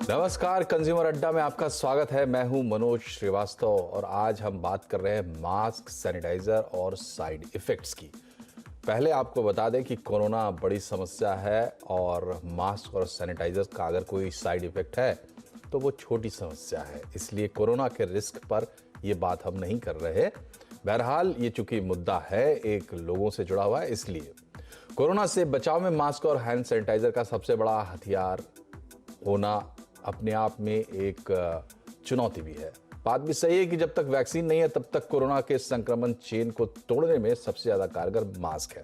नमस्कार, कंज्यूमर अड्डा में आपका स्वागत है। मैं हूं मनोज श्रीवास्तव और आज हम बात कर रहे हैं मास्क, सैनिटाइजर और साइड इफेक्ट्स की। पहले आपको बता दें कि कोरोना बड़ी समस्या है और मास्क और सैनिटाइजर का अगर कोई साइड इफेक्ट है तो वो छोटी समस्या है, इसलिए कोरोना के रिस्क पर ये बात हम नहीं कर रहे। बहरहाल ये चूंकि मुद्दा है एक लोगों से जुड़ा हुआ है, इसलिए कोरोना से बचाव में मास्क और हैंड सैनिटाइजर का सबसे बड़ा हथियार होना अपने आप में एक चुनौती भी है। बात भी सही है कि जब तक वैक्सीन नहीं है तब तक कोरोना के संक्रमण चेन को तोड़ने में सबसे ज्यादा कारगर मास्क है।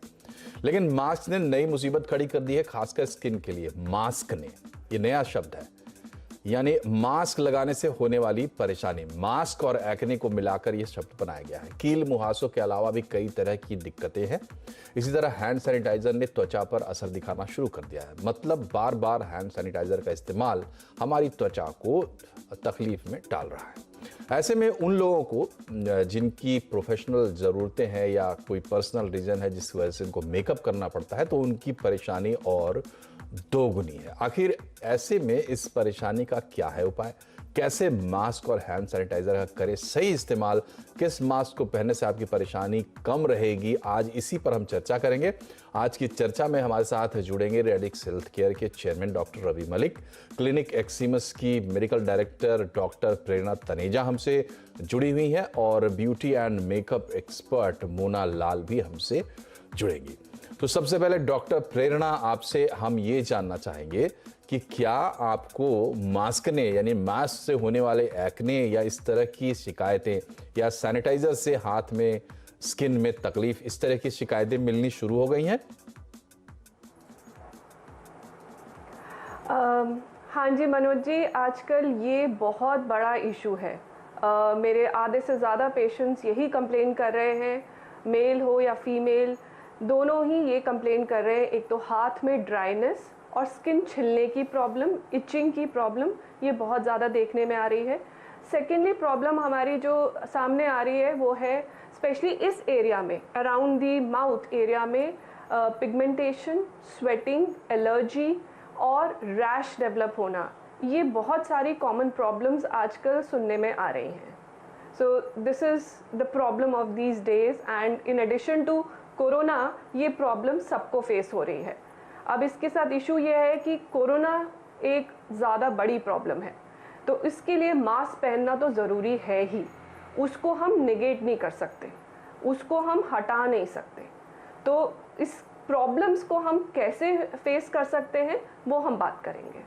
लेकिन मास्क ने नई मुसीबत खड़ी कर दी है, खासकर स्किन के लिए। मास्क ने, ये नया शब्द है, यानी मास्क लगाने से होने वाली परेशानी। मास्क और एक्ने को मिलाकर यह शब्द बनाया गया है। कील मुहासों के अलावा भी कई तरह की दिक्कतें हैं। इसी तरह हैंड सैनिटाइजर ने त्वचा पर असर दिखाना शुरू कर दिया है। मतलब बार बार हैंड सैनिटाइजर का इस्तेमाल हमारी त्वचा को तकलीफ में डाल रहा है। ऐसे में उन लोगों को जिनकी प्रोफेशनल ज़रूरतें हैं या कोई पर्सनल रीज़न है जिसकी वजह से उनको मेकअप करना पड़ता है, तो उनकी परेशानी और दोगुनी है। आखिर ऐसे में इस परेशानी का क्या है उपाय? कैसे मास्क और हैंड सैनिटाइजर का करें सही इस्तेमाल? किस मास्क को पहनने से आपकी परेशानी कम रहेगी? आज इसी पर हम चर्चा करेंगे। आज की चर्चा में हमारे साथ जुड़ेंगे रेडिक्स हेल्थ केयर के chairman doctor Ravi Malik, clinic Eximus की medical director doctor Prerna Taneja हमसे जुड़ी हुई हैं और beauty and makeup expert Mona Lal भी हमसे जुड़ेंगी। तो सबसे पहले डॉक्टर प्रेरणा, आपसे हम ये जानना चाहेंगे कि क्या आपको मास्क ने, यानी मास्क से होने वाले एक्ने या इस तरह की शिकायतें, या सैनिटाइजर से हाथ में, स्किन में तकलीफ, इस तरह की शिकायतें मिलनी शुरू हो गई हैं? हाँ जी मनोज जी, आजकल ये बहुत बड़ा इशू है। मेरे आधे से ज़्यादा पेशेंट्स यही कंप्लेन कर रहे हैं, मेल हो या फीमेल, दोनों ही ये कंप्लेन कर रहे हैं। एक तो हाथ में ड्राइनेस और स्किन छिलने की प्रॉब्लम, इचिंग की प्रॉब्लम, ये बहुत ज़्यादा देखने में आ रही है। सेकेंडली प्रॉब्लम हमारी जो सामने आ रही है वो है स्पेशली इस एरिया में, अराउंड दी माउथ एरिया में पिगमेंटेशन, स्वेटिंग, एलर्जी और रैश डेवलप होना। ये बहुत सारी कॉमन प्रॉब्लम्स आजकल सुनने में आ रही हैं। So this is the problem of these days and in addition to corona ये प्रॉब्लम सबको फेस हो रही है। अब इसके साथ इशू ये है कि कोरोना एक ज़्यादा बड़ी प्रॉब्लम है, तो इसके लिए मास्क पहनना तो ज़रूरी है ही। उसको हम नेगेट नहीं कर सकते, उसको हम हटा नहीं सकते। तो इस प्रॉब्लम्स को हम कैसे फेस कर सकते हैं वो हम बात करेंगे।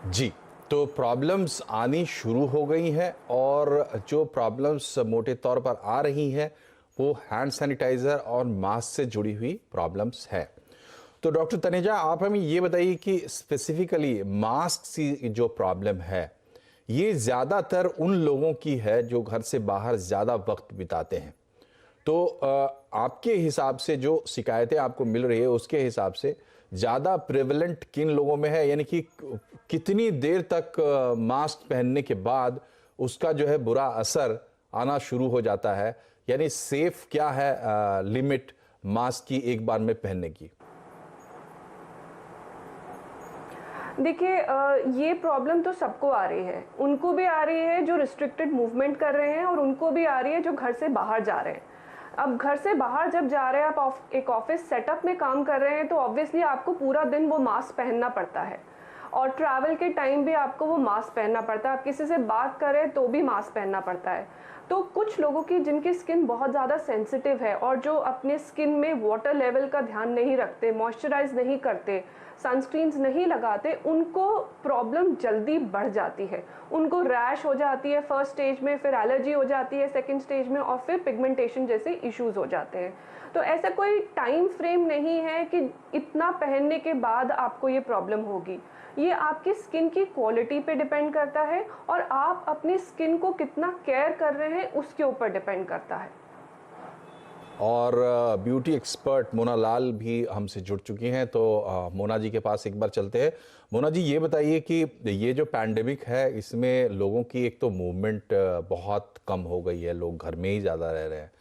जी, तो प्रॉब्लम्स आनी शुरू हो गई हैं और जो प्रॉब्लम्स मोटे तौर पर आ रही हैं वो हैंड सैनिटाइजर और मास्क से जुड़ी हुई प्रॉब्लम्स है। तो डॉक्टर तनेजा, आप हमें ये बताइए कि स्पेसिफिकली मास्क की जो प्रॉब्लम है ये ज़्यादातर उन लोगों की है जो घर से बाहर ज़्यादा वक्त बिताते हैं। तो आपके हिसाब से जो शिकायतें आपको मिल रही है उसके हिसाब से ज़्यादा प्रेवलेंट किन लोगों में है? यानी कि कितनी देर तक मास्क पहनने के बाद उसका जो है बुरा असर आना शुरू हो जाता है? यानी सेफ क्या है लिमिट मास्क की एक बार में पहनने की? देखिए, ये प्रॉब्लम तो सबको आ रही है। उनको भी आ रही है जो रिस्ट्रिक्टेड मूवमेंट कर रहे हैं और उनको भी आ रही है जो घर से बाहर जा रहे हैं। अब घर से बाहर जब जा रहे हैं, आप एक ऑफिस सेटअप में काम कर रहे हैं, तो ऑब्वियसली आपको पूरा दिन वो मास्क पहनना पड़ता है और ट्रैवल के टाइम भी आपको वो मास्क पहनना पड़ता है। आप किसी से बात करें तो भी मास्क पहनना पड़ता है। तो कुछ लोगों की जिनकी स्किन बहुत ज़्यादा सेंसिटिव है और जो अपने स्किन में वाटर लेवल का ध्यान नहीं रखते, मॉइस्चराइज नहीं करते, सनस्क्रीन्स नहीं लगाते, उनको प्रॉब्लम जल्दी बढ़ जाती है। उनको रैश हो जाती है फर्स्ट स्टेज में, फिर एलर्जी हो जाती है सेकंड स्टेज में, और फिर पिगमेंटेशन जैसे इश्यूज हो जाते हैं। तो ऐसा कोई टाइम फ्रेम नहीं है कि इतना पहनने के बाद आपको ये प्रॉब्लम होगी। ये आपकी स्किन की क्वालिटी पे डिपेंड करता है और आप अपनी स्किन को कितना केयर कर रहे हैं उसके ऊपर डिपेंड करता है। और ब्यूटी एक्सपर्ट मोना लाल भी हमसे जुड़ चुकी हैं, तो मोना जी के पास एक बार चलते हैं। मोना जी, ये बताइए कि ये जो पैंडेमिक है इसमें लोगों की एक तो मूवमेंट बहुत कम हो गई है, लोग घर में ही ज़्यादा रह रहे हैं,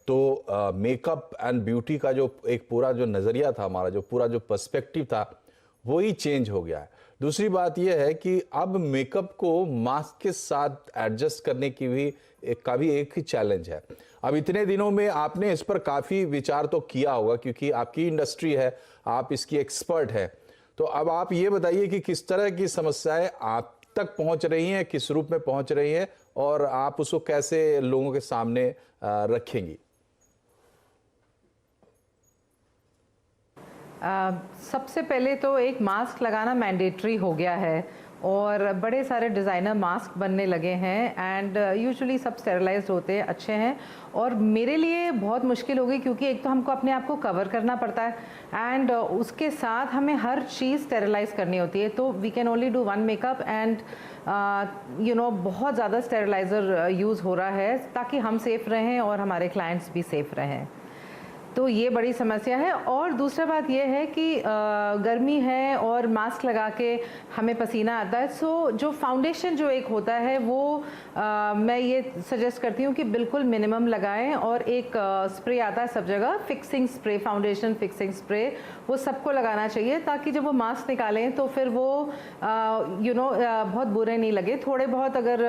तो मेकअप एंड ब्यूटी का जो एक पूरा जो नज़रिया था हमारा, जो पूरा जो पर्सपेक्टिव था, वो ही चेंज हो गया है। दूसरी बात यह है कि अब मेकअप को मास्क के साथ एडजस्ट करने की भी एक ही चैलेंज है। अब इतने दिनों में आपने इस पर काफ़ी विचार तो किया होगा, क्योंकि आपकी इंडस्ट्री है, आप इसकी एक्सपर्ट है। तो अब आप ये बताइए कि किस तरह की समस्याएं आप तक पहुंच रही हैं, किस रूप में पहुंच रही हैं, और आप उसको कैसे लोगों के सामने रखेंगी। सबसे पहले तो एक मास्क लगाना मैंडेटरी हो गया है और बड़े सारे डिज़ाइनर मास्क बनने लगे हैं एंड यूजुअली सब स्टेरिलाइज्ड होते हैं, अच्छे हैं। और मेरे लिए बहुत मुश्किल हो गई क्योंकि एक तो हमको अपने आप को कवर करना पड़ता है एंड उसके साथ हमें हर चीज़ स्टेरिलाइज करनी होती है। तो we can only do one makeup and बहुत ज़्यादा स्टेरिलाइज़र यूज़ हो रहा है ताकि हम सेफ़ रहें और हमारे क्लाइंट्स भी सेफ़ रहें। तो ये बड़ी समस्या है। और दूसरा बात ये है कि गर्मी है और मास्क लगा के हमें पसीना आता है, सो जो फाउंडेशन जो एक होता है वो मैं ये सजेस्ट करती हूँ कि बिल्कुल मिनिमम लगाएं। और एक स्प्रे आता है सब जगह, fixing spray, foundation fixing spray, वो सबको लगाना चाहिए ताकि जब वो मास्क निकालें तो फिर वो बहुत बुरे नहीं लगे। थोड़े बहुत अगर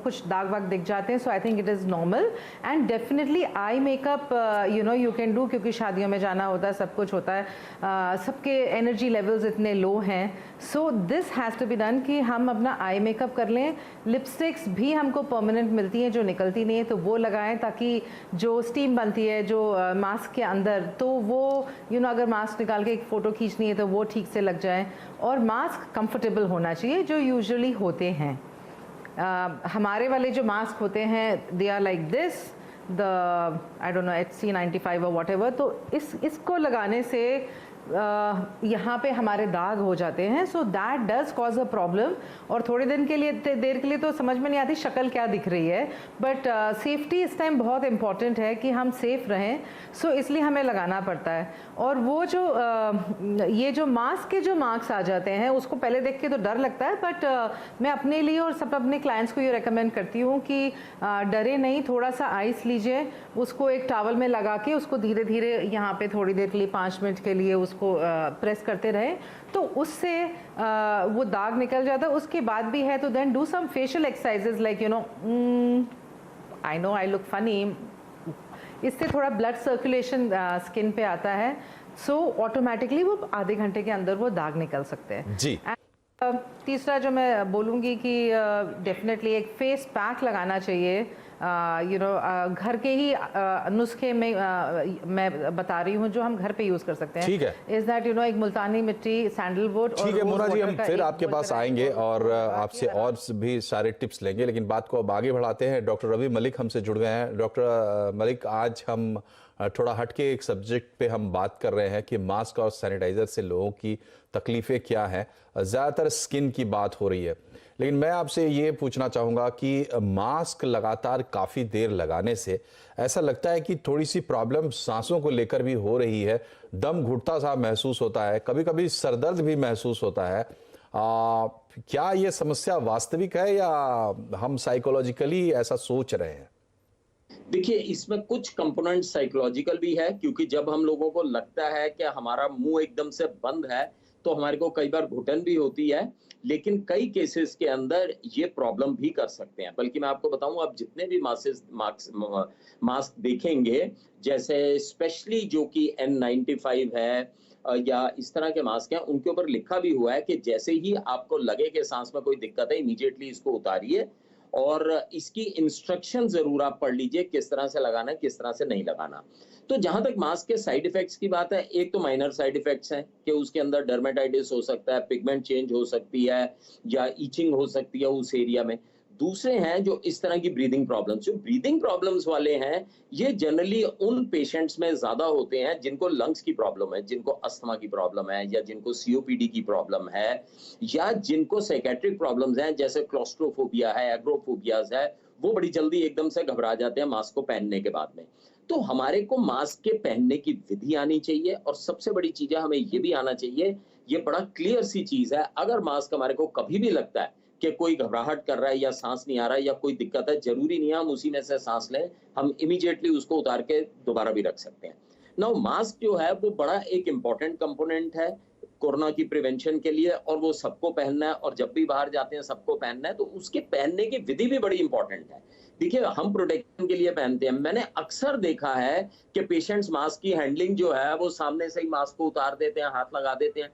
कुछ दाग वाग दिख जाते हैं, so I think it is normal. And definitely eye makeup you can do, क्योंकि शादियों में जाना होता है, सब कुछ होता है, सबके एनर्जी लेवल्स इतने लो हैं। So this has to be done कि हम अपना आई मेकअप कर लें। लिपस्टिक्स भी हमको परमानेंट मिलती हैं जो निकलती नहीं है, तो वो लगाएं ताकि जो स्टीम बनती है जो मास्क के अंदर, तो वो अगर मास्क निकाल के एक फ़ोटो खींचनी है तो वो ठीक से लग जाए। और मास्क कंफर्टेबल होना चाहिए जो यूजुअली होते हैं। हमारे वाले जो मास्क होते हैं they are like this, I don't know, HC95 और whatever, तो इसको लगाने से यहाँ पे हमारे दाग हो जाते हैं। So that does cause a problem. और थोड़ी देर के लिए तो समझ में नहीं आती शक्ल क्या दिख रही है, बट सेफ्टी इस टाइम बहुत इम्पॉर्टेंट है कि हम सेफ रहें। सो इसलिए हमें लगाना पड़ता है। और वो जो ये जो मास्क के जो मार्क्स आ जाते हैं उसको पहले देख के तो डर लगता है, बट मैं अपने लिए और सब अपने क्लाइंट्स को ये रेकमेंड करती हूँ कि डरे नहीं, थोड़ा सा आइस लीजिए, उसको एक टॉवल में लगा के उसको धीरे धीरे यहाँ पे थोड़ी देर के लिए 5 मिनट के लिए उसको प्रेस करते रहे, तो उससे वो दाग निकल जाता है। उसके बाद भी है तो then do some facial exercises like I know I look funny, इससे थोड़ा ब्लड सर्कुलेशन स्किन पे आता है, सो ऑटोमेटिकली वो आधे घंटे के अंदर वो दाग निकल सकते हैं जी। तीसरा जो मैं बोलूँगी कि डेफिनेटली एक फेस पैक लगाना चाहिए। घर के ही नुस्खे में मैं बता रही हूँ जो हम घर पे यूज़ कर सकते हैं। ठीक है। इज दैट एक मुल्तानी मिट्टी, सैंडलवुड। ठीक है मोना जी, हम फिर आपके पास आएंगे और आपसे और भी सारे टिप्स लेंगे, लेकिन बात को अब आगे बढ़ाते हैं। डॉक्टर रवि मलिक हमसे जुड़ गए हैं। डॉक्टर मलिक, आज हम थोड़ा हटके एक सब्जेक्ट पे हम बात कर रहे हैं कि मास्क और सैनिटाइजर से लोगों की तकलीफें क्या हैं। ज़्यादातर स्किन की बात हो रही है, लेकिन मैं आपसे ये पूछना चाहूँगा कि मास्क लगातार काफ़ी देर लगाने से ऐसा लगता है कि थोड़ी सी प्रॉब्लम सांसों को लेकर भी हो रही है, दम घुटता सा महसूस होता है, कभी कभी सरदर्द भी महसूस होता है। क्या ये समस्या वास्तविक है या हम साइकोलॉजिकली ऐसा सोच रहे हैं? देखिए, इसमें कुछ कंपोनेंट साइकोलॉजिकल भी है, क्योंकि जब हम लोगों को लगता है कि हमारा मुंह एकदम से बंद है तो हमारे को कई बार घुटन भी होती है, लेकिन कई केसेस के अंदर ये प्रॉब्लम भी कर सकते हैं। बल्कि मैं आपको बताऊं, आप जितने भी मास्क देखेंगे, जैसे स्पेशली जो कि N95 है या इस तरह के मास्क हैं, उनके ऊपर लिखा भी हुआ है कि जैसे ही आपको लगे कि सांस में कोई दिक्कत है, इमीडिएटली इसको उतारिए और इसकी इंस्ट्रक्शन जरूर आप पढ़ लीजिए, किस तरह से लगाना है, किस तरह से नहीं लगाना। तो जहां तक मास्क के साइड इफेक्ट्स की बात है, एक तो माइनर साइड इफेक्ट्स हैं कि उसके अंदर डर्मेटाइटिस हो सकता है, पिगमेंट चेंज हो सकती है या ईचिंग हो सकती है उस एरिया में। दूसरे हैं जो इस तरह की ब्रीदिंग प्रॉब्लम्स, जो ब्रीदिंग प्रॉब्लम्स वाले हैं, ये जनरली उन पेशेंट्स में ज्यादा होते हैं जिनको लंग्स की प्रॉब्लम है, जिनको अस्थमा की प्रॉब्लम है, या जिनको सीओपीडी की प्रॉब्लम है, या जिनको साइकेट्रिक प्रॉब्लम्स हैं जैसे क्लॉस्ट्रोफोबिया है, एग्रोफोबियाज है। वो बड़ी जल्दी एकदम से घबरा जाते हैं मास्क को पहनने के बाद में। तो हमारे को मास्क के पहनने की विधि आनी चाहिए, और सबसे बड़ी चीज है हमें ये भी आना चाहिए, ये बड़ा क्लियर सी चीज है, अगर मास्क हमारे को कभी भी लगता है कि कोई घबराहट कर रहा है या सांस नहीं आ रहा है या कोई दिक्कत है, जरूरी नहीं है हम उसी में से सांस लें, हम इमीडिएटली उसको उतार के दोबारा भी रख सकते हैं। नाउ मास्क जो है वो बड़ा एक इंपॉर्टेंट कंपोनेंट है। कोरोना की प्रिवेंशन के लिए, और वो सबको पहनना है, और जब भी बाहर जाते हैं सबको पहनना है, तो उसके पहनने की विधि भी बड़ी इंपॉर्टेंट है। देखिए, हम प्रोटेक्शन के लिए पहनते हैं। मैंने अक्सर देखा है कि पेशेंट्स मास्क की हैंडलिंग जो है वो सामने से ही मास्क को उतार देते हैं, हाथ लगा देते हैं।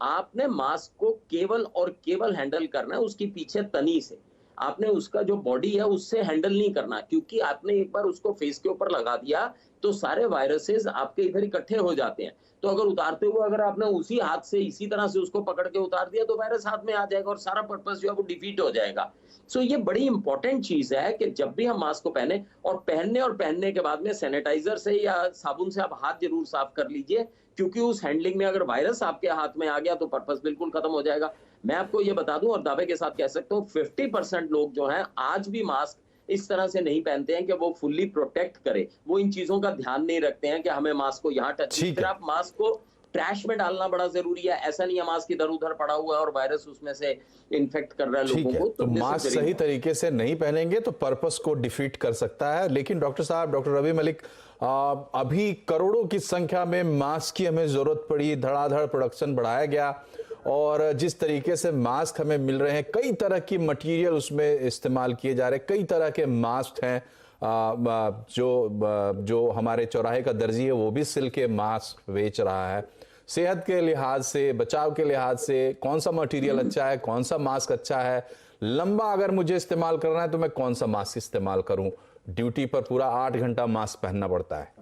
आपने मास्क को केवल और केवल हैंडल करना है उसकी पीछे तनी से। आपने उसका जो बॉडी है उससे हैंडल नहीं करना, क्योंकि आपने एक बार उसको फेस के ऊपर लगा दिया तो सारे वायरसेस आपके इधर इकट्ठे हो जाते हैं। तो अगर उतारते हुए अगर आपने उसी हाथ से इसी तरह से उसको पकड़ के उतार दिया तो वायरस हाथ में आ जाएगा और सारा पर्पस जो है वो डिफीट हो जाएगा। सो ये बड़ी इंपॉर्टेंट चीज है कि जब भी हम मास्क को पहने, और पहनने के बाद में सैनिटाइजर से या साबुन से आप हाथ जरूर साफ कर लीजिए, क्योंकि उस हैंडलिंग में अगर वायरस आपके हाथ में आ गया तो पर्पस बिल्कुल खत्म हो जाएगा। मैं आपको ये बता दूं और दावे के साथ कह सकता हूँ, 50% लोग जो हैं आज भी मास्क इस तरह से नहीं पहनते हैं कि वो फुल्ली प्रोटेक्ट करे। वो इन चीजों का ध्यान नहीं रखते हैं कि हमें मास्क को यहाँ टच, फिर आप मास्क को ट्रैश में डालना बड़ा जरूरी है। ऐसा नहीं है मास्क इधर उधर पड़ा हुआ है और वायरस उसमें से इन्फेक्ट कर रहा है लोगों को। तो मास्क सही तरीके से नहीं पहनेंगे तो पर्पस को डिफीट कर सकता है। लेकिन डॉक्टर साहब, डॉक्टर रवि मलिक, अभी करोड़ों की संख्या में मास्क की हमें जरूरत पड़ी, धड़ाधड़ प्रोडक्शन बढ़ाया गया, और जिस तरीके से मास्क हमें मिल रहे हैं, कई तरह की मटेरियल उसमें इस्तेमाल किए जा रहे हैं, कई तरह के मास्क हैं। जो हमारे चौराहे का दर्जी है वो भी सिल के मास्क बेच रहा है। सेहत के लिहाज से, बचाव के लिहाज से कौन सा मटेरियल अच्छा है, कौन सा मास्क अच्छा है, लंबा अगर मुझे इस्तेमाल करना है तो मैं कौन सा मास्क इस्तेमाल करूं? ड्यूटी पर पूरा 8 घंटा मास्क पहनना पड़ता है।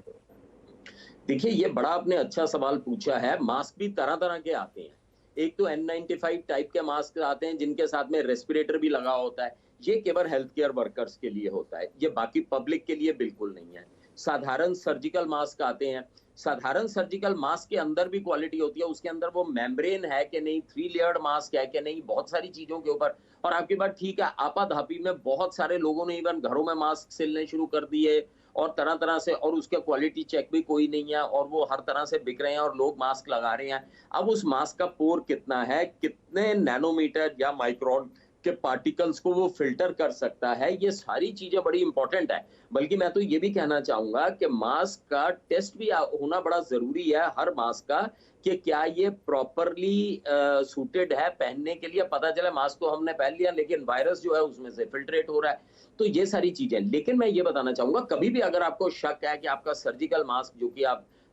देखिए, ये बड़ा आपने अच्छा सवाल पूछा है। मास्क भी तरह तरह के आते हैं। एक तो N95 टाइप के मास्क आते हैं जिनके साथ में रेस्पिरेटर भी लगा होता है। ये केवल हेल्थ केयर वर्कर्स के लिए होता है, ये बाकी पब्लिक के लिए बिल्कुल नहीं है। साधारण सर्जिकल मास्क आते हैं। साधारण सर्जिकल मास्क के अंदर भी क्वालिटी होती है, उसके अंदर वो मेम्ब्रेन है कि नहीं, 3 लेयर्ड मास्क है कि नहीं, बहुत सारी चीजों के ऊपर। और आपकी बात ठीक है, आपाधापी में बहुत सारे लोगों ने इवन घरों में मास्क सिलने शुरू कर दिए और तरह तरह से, और उसके क्वालिटी चेक भी कोई नहीं है और वो हर तरह से बिक रहे हैं और लोग मास्क लगा रहे हैं। अब उस मास्क का पोर कितना है, कितने नैनोमीटर या माइक्रोन के पार्टिकल्स को वो फिल्टर कर सकता है, ये सारी चीजें बड़ी इंपॉर्टेंट है। बल्कि मैं तो ये भी कहना चाहूंगा कि मास्क का टेस्ट भी होना बड़ा जरूरी है, हर मास्क का, कि क्या ये प्रॉपरली सूटेड है पहनने के लिए। पता चले मास्क तो हमने पहन लिया लेकिन वायरस जो है उसमें से फिल्ट्रेट हो रहा है। तो ये सारी चीजें। लेकिन मैं ये बताना चाहूंगा, कभी भी अगर आपको शक है कि आपका सर्जिकल मास्क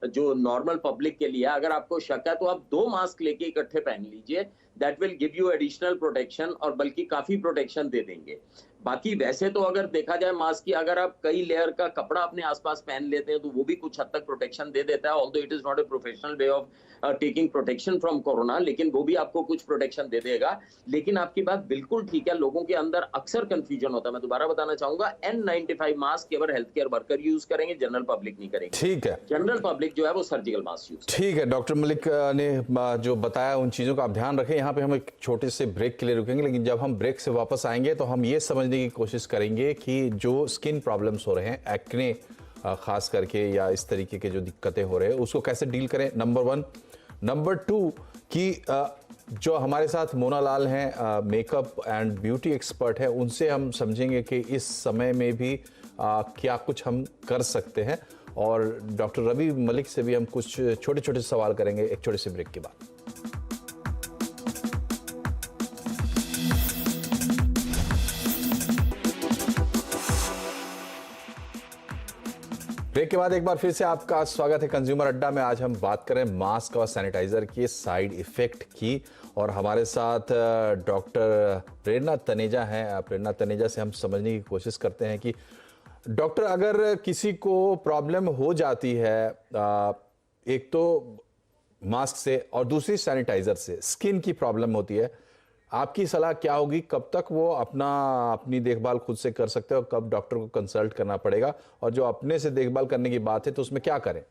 जो नॉर्मल पब्लिक के लिए, अगर आपको शक है तो आप 2 मास्क लेके इकट्ठे पहन लीजिए। That will give you additional protection, और बल्कि काफी प्रोटेक्शन दे देंगे। बाकी वैसे तो अगर देखा जाए मास्क की, अगर आप कई लेयर का कपड़ा अपने आसपास पहन लेते हैं तो वो भी कुछ हद तक प्रोटेक्शन दे देता है, although it is not a professional way of taking protection from corona, लेकिन वो भी आपको कुछ प्रोटेक्शन दे देगा। लेकिन आपकी बात बिल्कुल ठीक है, लोगों के अंदर अक्सर कंफ्यूजन होता है। मैं दोबारा बताना चाहूंगा, N95 मास्क केवल हेल्थ केयर वर्कर यूज करेंगे, जनरल पब्लिक नहीं करेंगे। ठीक है, जनरल पब्लिक जो है वो सर्जिकल मास्क यूज। ठीक है, डॉक्टर मलिक ने जो बताया उन चीज़ों का आप ध्यान रखें। यहाँ पे हम एक छोटे से ब्रेक के लिए रुकेंगे, लेकिन जब हम ब्रेक से वापस आएंगे तो हम ये समझने की कोशिश करेंगे कि जो स्किन प्रॉब्लम्स हो रहे हैं, एक्ने खास करके, या इस तरीके के जो दिक्कतें हो रहे हैं, उसको कैसे डील करें, नंबर 1। नंबर 2 कि जो हमारे साथ मोना लाल हैं, मेकअप एंड ब्यूटी एक्सपर्ट हैं, उनसे हम समझेंगे कि इस समय में भी क्या कुछ हम कर सकते हैं। और डॉक्टर रवि मलिक से भी हम कुछ छोटे छोटे सवाल करेंगे एक छोटे से ब्रेक के बाद। ब्रेक के बाद एक बार फिर से आपका स्वागत है कंज्यूमर अड्डा में। आज हम बात करें मास्क और सैनिटाइजर के साइड इफेक्ट की, और हमारे साथ डॉक्टर प्रेरणा तनेजा हैं। प्रेरणा तनेजा से हम समझने की कोशिश करते हैं कि डॉक्टर, अगर किसी को प्रॉब्लम हो जाती है, एक तो मास्क से और दूसरी सैनिटाइजर से, स्किन की प्रॉब्लम होती है, आपकी सलाह क्या होगी? कब तक वो अपनी देखभाल खुद से कर सकते हैं और कब डॉक्टर को कंसल्ट करना पड़ेगा? और जो अपने से देखभाल करने की बात है तो उसमें क्या करें?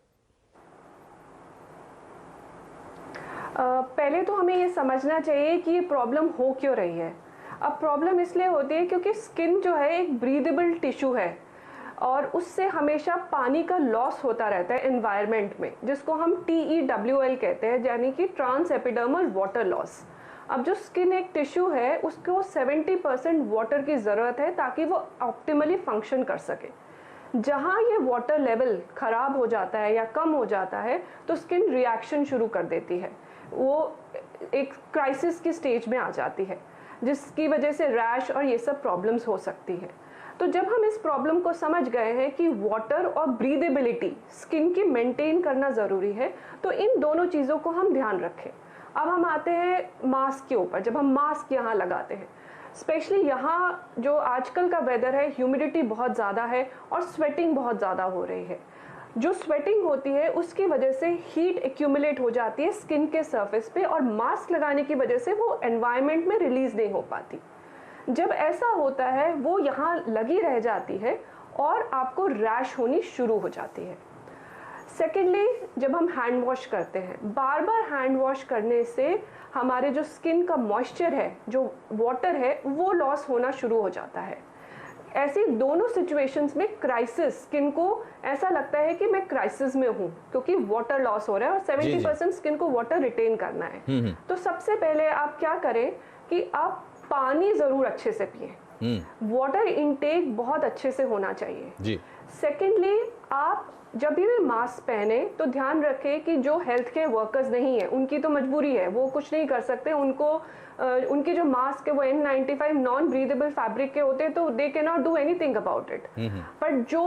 पहले तो हमें ये समझना चाहिए कि ये प्रॉब्लम हो क्यों रही है। अब प्रॉब्लम इसलिए होती है क्योंकि स्किन जो है एक ब्रीदेबल टिश्यू है और उससे हमेशा पानी का लॉस होता रहता है एनवायरनमेंट में, जिसको हम TEWL कहते हैं, यानी कि ट्रांस एपिडर्मल वाटर लॉस। अब जो स्किन एक टिश्यू है उसको 70% वाटर की ज़रूरत है ताकि वो ऑप्टिमली फंक्शन कर सके। जहाँ ये वाटर लेवल ख़राब हो जाता है या कम हो जाता है तो स्किन रिएक्शन शुरू कर देती है। वो एक क्राइसिस की स्टेज में आ जाती है, जिसकी वजह से रैश और ये सब प्रॉब्लम्स हो सकती है। तो जब हम इस प्रॉब्लम को समझ गए हैं कि वाटर और ब्रीदेबिलिटी स्किन की मेंटेन करना ज़रूरी है, तो इन दोनों चीज़ों को हम ध्यान रखें। अब हम आते हैं मास्क के ऊपर। जब हम मास्क यहाँ लगाते हैं, स्पेशली यहाँ जो आजकल का वेदर है, ह्यूमिडिटी बहुत ज़्यादा है और स्वेटिंग बहुत ज़्यादा हो रही है। जो स्वेटिंग होती है उसकी वजह से हीट एक्यूमुलेट हो जाती है स्किन के सरफेस पे, और मास्क लगाने की वजह से वो एनवायरनमेंट में रिलीज नहीं हो पाती। जब ऐसा होता है वो यहाँ लगी रह जाती है और आपको रैश होनी शुरू हो जाती है। सेकेंडली, जब हम हैंड वॉश करते हैं, बार बार हैंड वॉश करने से हमारे जो स्किन का मॉइस्चर है, जो वाटर है, वो लॉस होना शुरू हो जाता है। ऐसी दोनों सिचुएशंस में क्राइसिस, स्किन को ऐसा लगता है कि मैं क्राइसिस में हूँ क्योंकि वाटर लॉस हो रहा है और 70% स्किन को वाटर रिटेन करना है। तो सबसे पहले आप क्या करें कि आप पानी ज़रूर अच्छे से पिएं। वाटर इनटेक बहुत अच्छे से होना चाहिए जी। सेकेंडली, आप जब भी मास्क पहने तो ध्यान रखें कि जो हेल्थ केयर वर्कर्स नहीं है, उनकी तो मजबूरी है, वो कुछ नहीं कर सकते। उनको उनके जो मास्क है वो N95 नॉन ब्रीदेबल फैब्रिक के होते हैं, तो they can not do anything about it. But जो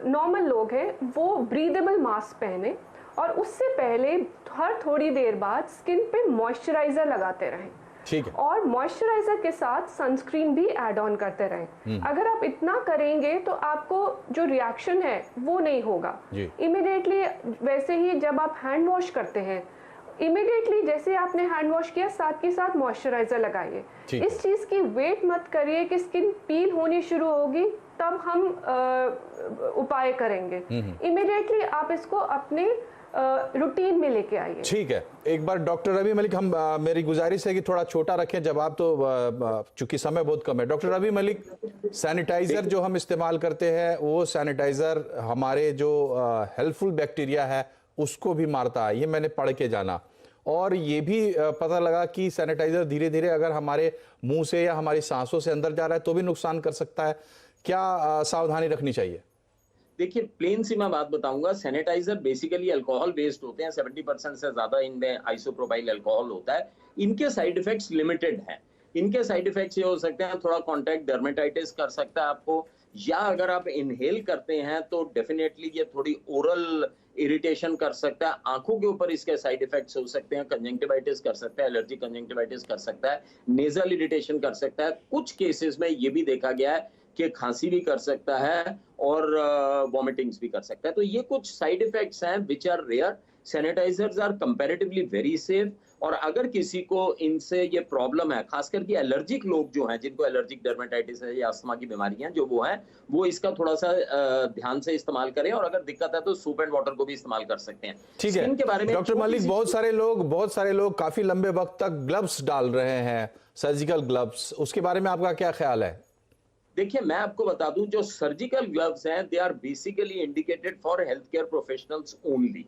नॉर्मल लोग हैं वो ब्रीदेबल मास्क पहने और उससे पहले हर थोड़ी देर बाद स्किन पे मॉइस्चराइजर लगाते रहें। ठीक है। और मॉइस्चराइजर के साथ सनस्क्रीन भी ऐड ऑन करते रहें। अगर आप इतना करेंगे तो आपको जो रिएक्शन है वो नहीं होगा। इमीडिएटली वैसे ही जब आप हैंड वॉश करते हैं, इमीडिएटली जैसे आपने हैंड वॉश किया, साथ के साथ मॉइस्चराइजर लगाइए। इस चीज की वेट मत करिए कि स्किन पील होनी शुरू होगी तब हम उपाय करेंगे। इमीडिएटली आप इसको अपने रूटीन में लेके आइए। ठीक है। एक बार डॉक्टर रवि मलिक, हम मेरी गुजारिश है कि थोड़ा छोटा रखें जवाब, तो चूंकि समय बहुत कम है। डॉक्टर रवि मलिक, सैनिटाइजर जो हम इस्तेमाल करते हैं वो सैनिटाइजर हमारे जो हेल्पफुल बैक्टीरिया है उसको भी मारता है, ये मैंने पढ़ के जाना। और ये भी पता लगा कि सैनिटाइजर धीरे धीरे अगर हमारे मुंह से या हमारी सांसों से अंदर जा रहा है तो भी नुकसान कर सकता है। क्या सावधानी रखनी चाहिए? देखिए, प्लेन सी मैं बात बताऊंगा, सैनिटाइजर बेसिकली अल्कोहल बेस्ड होते हैं, 70% से ज्यादा इनमें आइसोप्रोपाइल अल्कोहल होता है। इनके साइड इफेक्ट्स लिमिटेड हैं। इनके साइड इफेक्ट्स ये हो सकते हैं, थोड़ा कॉन्टैक्ट डर्मेटाइटिस कर सकता है आपको, या अगर आप इनहेल करते हैं तो डेफिनेटली ये थोड़ी ओरल इरिटेशन कर सकता है। आंखों के ऊपर इसके साइड इफेक्ट्स हो सकते हैं, कंजंक्टिवाइटिस कर सकता है, एलर्जी कंजंक्टिवाइटिस कर सकता है, नेजल इरिटेशन कर सकता है। कुछ केसेस में ये भी देखा गया है कि खांसी भी कर सकता है और वॉमिटिंग्स भी कर सकता है। तो ये कुछ साइड इफेक्ट्स हैं which are rare. Sanitizers are comparatively very safe. और अगर किसी को इनसे ये प्रॉब्लम है, खासकर कि एलर्जिक लोग जो हैं, जिनको एलर्जिक डर्मेटाइटिस है या अस्थमा की बीमारियां जो वो हैं, वो इसका थोड़ा सा ध्यान से इस्तेमाल करें। और अगर दिक्कत है तो सूप एंड वाटर को भी इस्तेमाल कर सकते हैं। ठीक है। के बारे में डॉक्टर मलिक, बहुत सारे लोग काफी लंबे वक्त तक ग्लव्स डाल रहे हैं, सर्जिकल ग्लव्स, उसके बारे में आपका क्या ख्याल है? देखिए, मैं आपको बता दूं, जो सर्जिकल ग्लव्स हैं they are basically indicated for health care professionals only.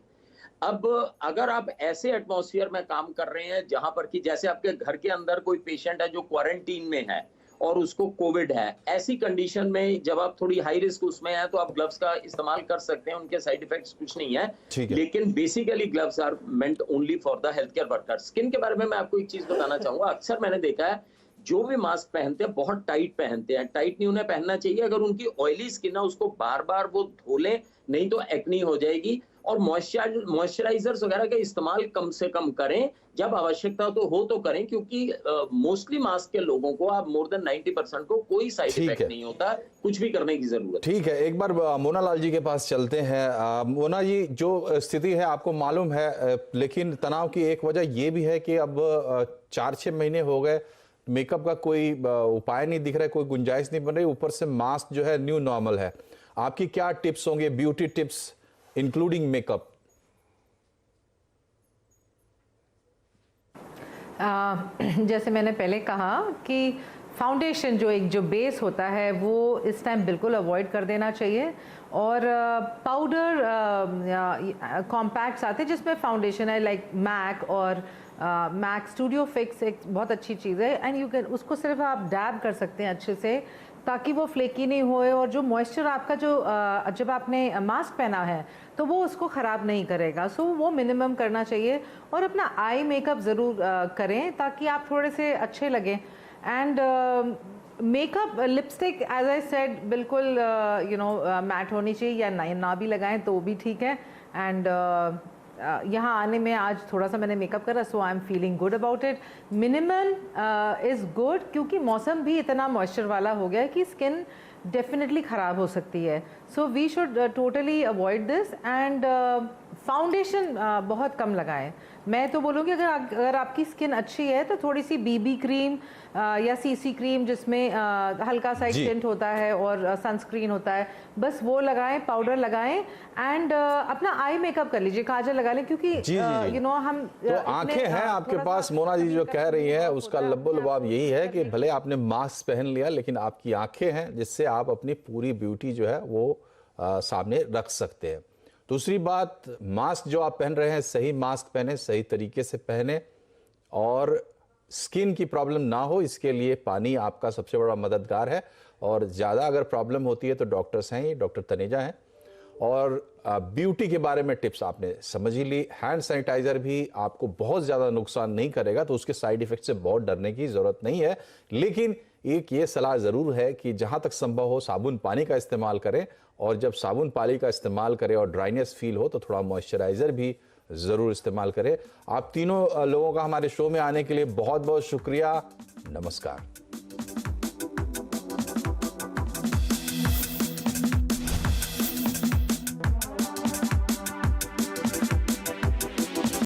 अब अगर आप ऐसे एटमॉस्फेयर में काम कर रहे हैं जहां पर कि जैसे आपके घर के अंदर कोई पेशेंट है जो क्वारंटीन में है और उसको कोविड है, ऐसी कंडीशन में जब आप थोड़ी हाई रिस्क उसमें है तो आप ग्लव्स का इस्तेमाल कर सकते हैं। उनके साइड इफेक्ट्स कुछ नहीं है, लेकिन basically gloves are meant only for the health care workers. Skin के बारे में मैं आपको एक चीज बताना चाहूंगा, अक्सर मैंने देखा है जो भी मास्क पहनते हैं बहुत टाइट पहनते हैं। टाइट नहीं उन्हें पहनना चाहिए। अगर उनकी ऑयली स्किन है उसको बार बार वो धो लें, नहीं तो एक्नी हो जाएगी। और मॉइस्चराइजर्स वगैरह का इस्तेमाल कम से कम करें, जब आवश्यकता तो हो तो करें, क्योंकि मोस्टली मास्क के लोगों को, आप मोर देन 90% को कोई साइड इफेक्ट नहीं होता, कुछ भी करने की जरूरत। ठीक है, एक बार मोना लाल जी के पास चलते हैं। मोना जी, जो स्थिति है आपको मालूम है, लेकिन तनाव की एक वजह यह भी है कि अब 4-6 महीने हो गए, मेकअप का कोई उपाय नहीं दिख रहा है, कोई गुंजाइश नहीं बन रही, ऊपर से मास्क जो है न्यू नॉर्मल है। आपकी क्या टिप्स होंगे, ब्यूटी टिप्स इंक्लूडिंग मेकअप? जैसे मैंने पहले कहा कि फाउंडेशन जो बेस होता है वो इस टाइम बिल्कुल अवॉइड कर देना चाहिए। और पाउडर कॉम्पैक्ट्स आते हैं जिसमें फाउंडेशन है, लाइक मैक और मैक स्टूडियो फिक्स एक बहुत अच्छी चीज़ है। एंड यू कैन उसको सिर्फ आप डैब कर सकते हैं अच्छे से ताकि वो फ्लेकी नहीं होए, और जो मॉइस्चर आपका जो जब आपने मास्क पहना है तो वो उसको ख़राब नहीं करेगा। सो वो मिनिमम करना चाहिए, और अपना आई मेकअप ज़रूर करें ताकि आप थोड़े से अच्छे लगें। And makeup, lipstick as I said बिल्कुल मैट होनी चाहिए, या ना भी लगाएं तो भी ठीक है। एंड यहाँ आने में आज थोड़ा सा मैंने मेकअप करा, so I am feeling good about it. Minimal is good, क्योंकि मौसम भी इतना मॉइस्चर वाला हो गया है कि स्किन डेफिनेटली ख़राब हो सकती है। So we should totally avoid this. And foundation बहुत कम लगाएं। मैं तो बोलूँगी अगर आपकी स्किन अच्छी है तो थोड़ी सी बीबी क्रीम या सीसी क्रीम जिसमें हल्का सा एक टिंट होता है और सनस्क्रीन होता है, बस वो लगाएं, पाउडर लगाएं। एंड अपना आई मेकअप कर लीजिए, काजल लगा लें, क्योंकि हम तो आंखें हैं आपके पास, मोना जी जो कह रही है उसका लब्बो लबाब यही है कि भले आपने मास्क पहन लिया लेकिन आपकी आंखें हैं जिससे आप अपनी पूरी ब्यूटी जो है वो सामने रख सकते हैं। दूसरी बात, मास्क जो आप पहन रहे हैं सही मास्क पहने, सही तरीके से पहने, और स्किन की प्रॉब्लम ना हो इसके लिए पानी आपका सबसे बड़ा मददगार है। और ज़्यादा अगर प्रॉब्लम होती है तो डॉक्टर्स हैं, ये डॉक्टर तनेजा हैं। और ब्यूटी के बारे में टिप्स आपने समझ ही ली। हैंड सैनिटाइजर भी आपको बहुत ज़्यादा नुकसान नहीं करेगा, तो उसके साइड इफेक्ट से बहुत डरने की ज़रूरत नहीं है। लेकिन एक ये सलाह ज़रूर है कि जहाँ तक संभव हो साबुन पानी का इस्तेमाल करें, और जब साबुन पानी का इस्तेमाल करें और ड्राइनेस फील हो तो थोड़ा मॉइस्चराइज़र भी ज़रूर इस्तेमाल करें। आप तीनों लोगों का हमारे शो में आने के लिए बहुत बहुत शुक्रिया। नमस्कार।